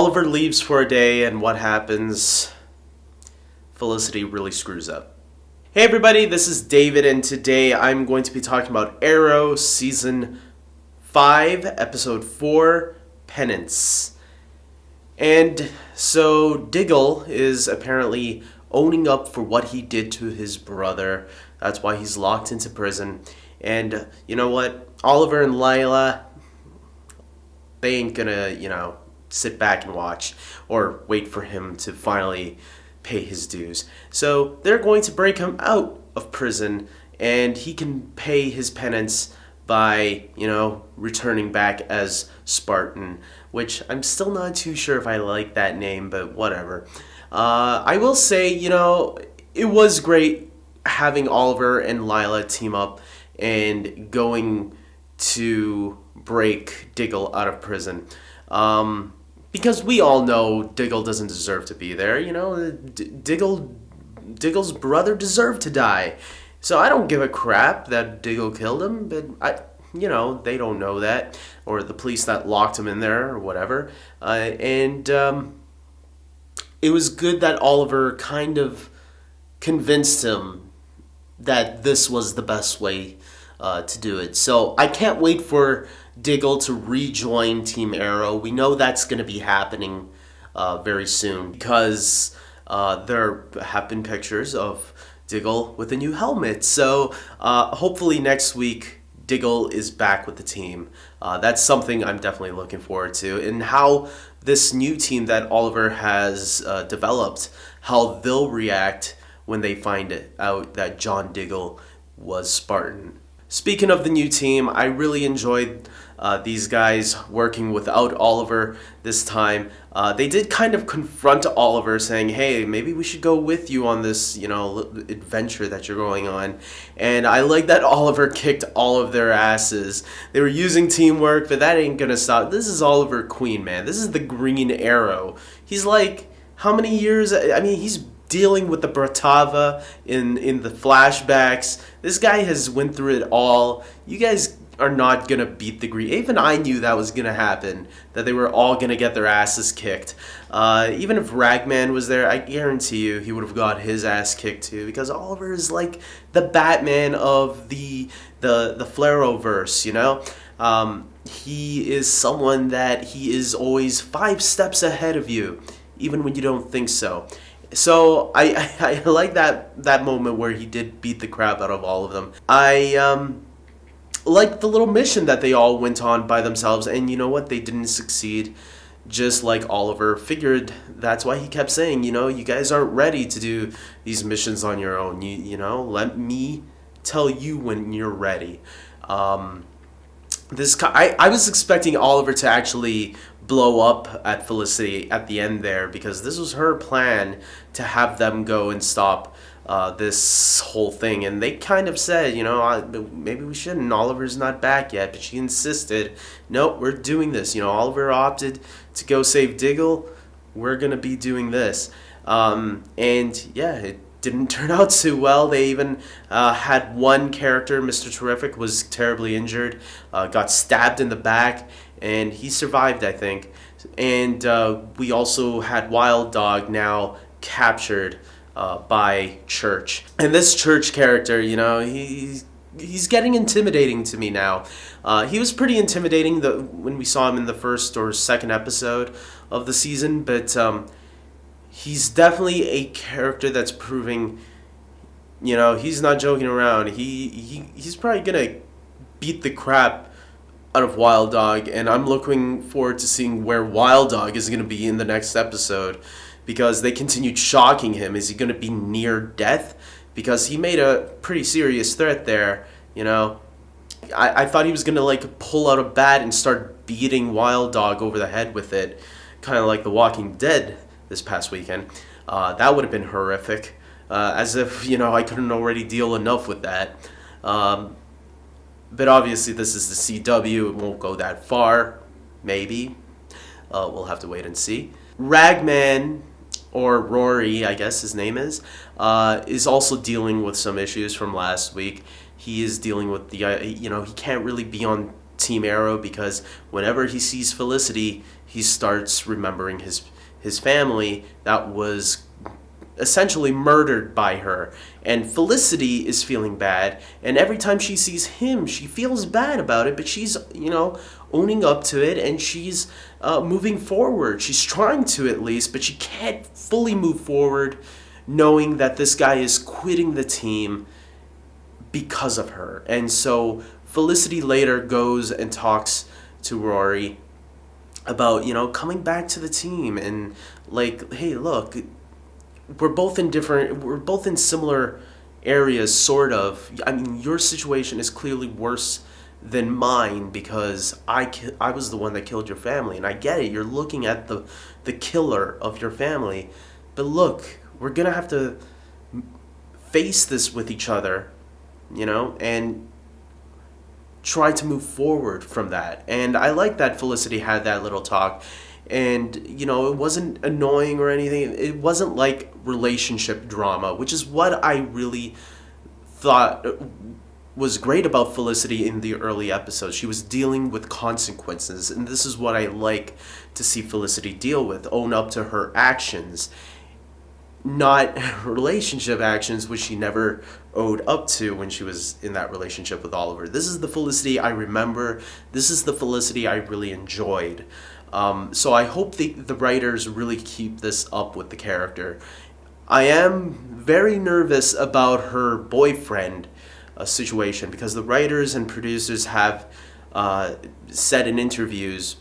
Oliver leaves for a day, and what happens? Felicity really screws up. Hey everybody, this is David, and today I'm going to be talking about Arrow Season 5, Episode 4, Penance. And so Diggle is apparently owning up for what he did to his brother. That's why he's locked into prison. And you know what? Oliver and Lyla, they ain't gonna, sit back and watch or wait for him to finally pay his dues. So they're going to break him out of prison, and he can pay his penance by, returning back as Spartan, which I'm still not too sure if I like that name, but whatever. I will say, it was great having Oliver and Lyla team up and going to break Diggle out of prison. Because we all know Diggle doesn't deserve to be there. Diggle's brother deserved to die. So I don't give a crap that Diggle killed him, but they don't know that, or the police that locked him in there or whatever. And it was good that Oliver kind of convinced him that this was the best way to do it. So I can't wait for Diggle to rejoin Team Arrow. We know that's going to be happening very soon because there have been pictures of Diggle with a new helmet. So hopefully next week Diggle is back with the team. That's something I'm definitely looking forward to. And how this new team that Oliver has developed, how they'll react when they find out that John Diggle was Spartan. Speaking of the new team, I really enjoyed these guys working without Oliver this time. They did kind of confront Oliver saying, hey, maybe we should go with you on this, adventure that you're going on. And I like that Oliver kicked all of their asses. They were using teamwork, but that ain't gonna stop. This is Oliver Queen, man. This is the Green Arrow. He's like, how many years? He's dealing with the Bratava in the flashbacks. This guy has went through it all. You guys are not gonna beat the Green. Even I knew that was gonna happen, that they were all gonna get their asses kicked. Even if Ragman was there, I guarantee you he would have got his ass kicked too, because Oliver is like the Batman of the Flareverse, he is someone that he is always 5 steps ahead of you, even when you don't think so. So I like that moment where he did beat the crap out of all of them. I liked the little mission that they all went on by themselves, and you know what? They didn't succeed. Just like Oliver figured, that's why he kept saying, you guys aren't ready to do these missions on your own. Let me tell you when you're ready. I was expecting Oliver to actually blow up at Felicity at the end there, because this was her plan to have them go and stop this whole thing. And they kind of said, maybe we shouldn't. Oliver's not back yet, but she insisted, nope, we're doing this. Oliver opted to go save Diggle. We're going to be doing this. And yeah, it didn't turn out too well. They even had one character, Mr. Terrific, was terribly injured, got stabbed in the back, and he survived, I think. And we also had Wild Dog now captured by Church. And this Church character, he's getting intimidating to me now. He was pretty intimidating when we saw him in the first or second episode of the season, but he's definitely a character that's proving, he's not joking around. He's probably gonna beat the crap out of Wild Dog, and I'm looking forward to seeing where Wild Dog is gonna be in the next episode, because they continued shocking him. Is he gonna be near death? Because he made a pretty serious threat there. I thought he was gonna pull out a bat and start beating Wild Dog over the head with it, kind of like The Walking Dead this past weekend. That would have been horrific. As if, I couldn't already deal enough with that. But obviously this is the CW. It won't go that far. Maybe. We'll have to wait and see. Ragman, or Rory, I guess his name is also dealing with some issues from last week. He is dealing with he can't really be on Team Arrow, because whenever he sees Felicity, he starts remembering his family that was essentially murdered by her. And Felicity is feeling bad, and every time she sees him, she feels bad about it, but she's, owning up to it, and she's moving forward. She's trying to, at least, but she can't fully move forward knowing that this guy is quitting the team because of her. And so Felicity later goes and talks to Rory about, coming back to the team, and like, hey, look, we're both in similar areas, sort of. I mean, your situation is clearly worse than mine because I was the one that killed your family, and I get it. You're looking at the killer of your family, but look, we're gonna have to face this with each other, and try to move forward from that. And I like that Felicity had that little talk. And, it wasn't annoying or anything. It wasn't like relationship drama, which is what I really thought was great about Felicity in the early episodes. She was dealing with consequences, and this is what I like to see Felicity deal with, own up to her actions, not relationship actions, which she never owed up to when she was in that relationship with Oliver. This is the Felicity I remember. This is the Felicity I really enjoyed. So I hope the writers really keep this up with the character. I am very nervous about her boyfriend situation, because the writers and producers have said in interviews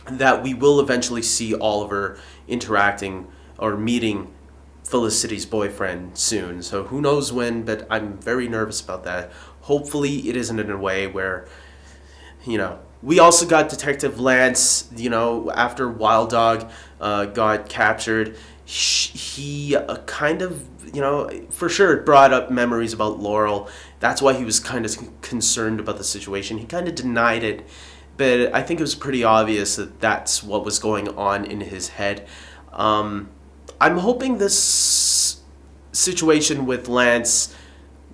that we will eventually see Oliver interacting or meeting Felicity's boyfriend soon. So who knows when, but I'm very nervous about that. Hopefully it isn't in a way where, we also got Detective Lance, after Wild Dog got captured. He kind of, for sure brought up memories about Laurel. That's why he was kind of concerned about the situation. He kind of denied it, but I think it was pretty obvious that that's what was going on in his head. I'm hoping this situation with Lance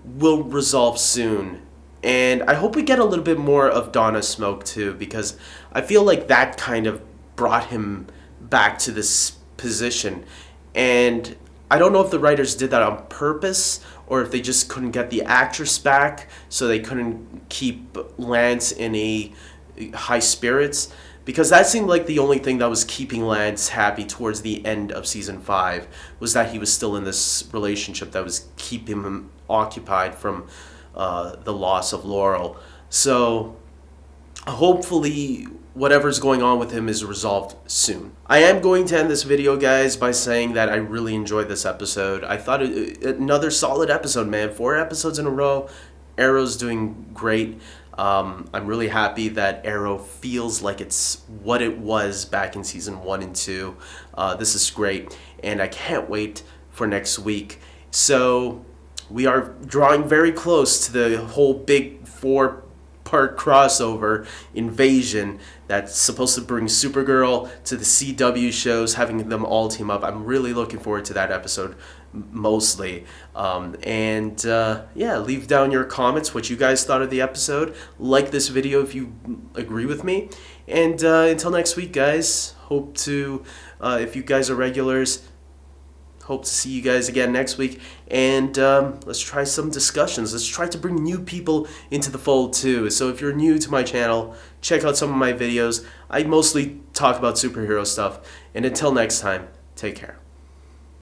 will resolve soon. And I hope we get a little bit more of Donna Smoke too, because I feel like that kind of brought him back to this position. And I don't know if the writers did that on purpose, or if they just couldn't get the actress back, so they couldn't keep Lance in a high spirits. Because that seemed like the only thing that was keeping Lance happy towards the end of season 5, was that he was still in this relationship that was keeping him occupied from the loss of Laurel. So hopefully whatever's going on with him is resolved soon. I am going to end this video, guys, by saying that I really enjoyed this episode. I thought another solid episode, man. 4 episodes in a row. Arrow's doing great. I'm really happy that Arrow feels like it's what it was back in season 1 and 2. This is great, and I can't wait for next week. So we are drawing very close to the whole big 4-part crossover invasion that's supposed to bring Supergirl to the CW shows, having them all team up. I'm really looking forward to that episode, mostly. Leave down your comments, what you guys thought of the episode. Like this video if you agree with me. And until next week, guys, hope to, if you guys are regulars, hope to see you guys again next week, and let's try some discussions. Let's try to bring new people into the fold too. So if you're new to my channel, check out some of my videos. I mostly talk about superhero stuff, and until next time, take care.